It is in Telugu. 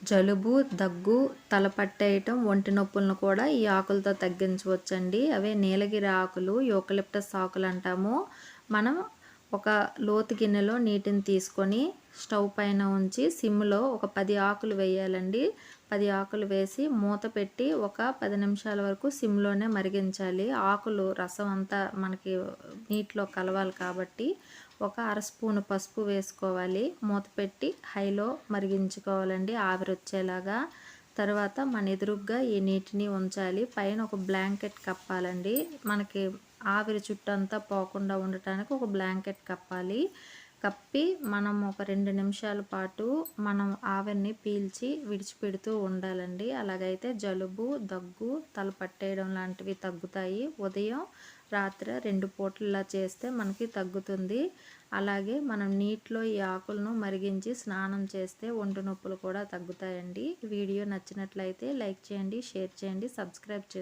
జలుబు, దగ్గు, తల పట్టేయటం, ఒంటి నొప్పులను కూడా ఈ ఆకులతో తగ్గించవచ్చండి. అవే నీలగిరి ఆకులు, యూకలిప్టస్ ఆకులు అంటాము. మనం ఒక లోతు గిన్నెలో నీటిని తీసుకొని స్టవ్ పైన ఉంచి సిమ్లో ఒక 10 ఆకులు వేయాలండి. 10 ఆకులు వేసి మూత పెట్టి ఒక 10 నిమిషాల వరకు సిమ్లోనే మరిగించాలి. ఆకులు రసం అంతా మనకి నీటిలో కలవాలి కాబట్టి ఒక అర స్పూను పసుపు వేసుకోవాలి. మూత పెట్టి హైలో మరిగించుకోవాలండి ఆవిరి వచ్చేలాగా. తర్వాత మన ఎదురుగ్గా ఈ నీటిని ఉంచాలి. పైన ఒక బ్లాంకెట్ కప్పాలండి. మనకి ఆవిరి చుట్టంతా పోకుండా ఉండటానికి ఒక బ్లాంకెట్ కప్పాలి. కప్పి మనం ఒక 2 నిమిషాల పాటు మనం ఆవిరిని పీల్చి విడిచిపెడుతూ ఉండాలండి. అలాగైతే జలుబు, దగ్గు, తల పట్టేయడం లాంటివి తగ్గుతాయి. ఉదయం, రాత్రి 2 పూటలా చేస్తే మనకి తగ్గుతుంది. అలాగే మనం నీటిలో ఈ ఆకులను మరిగించి స్నానం చేస్తే ఒంటి నొప్పులు కూడా తగ్గుతాయండి. వీడియో నచ్చినట్లయితే లైక్ చేయండి, షేర్ చేయండి, సబ్స్క్రైబ్ చేసుకోండి.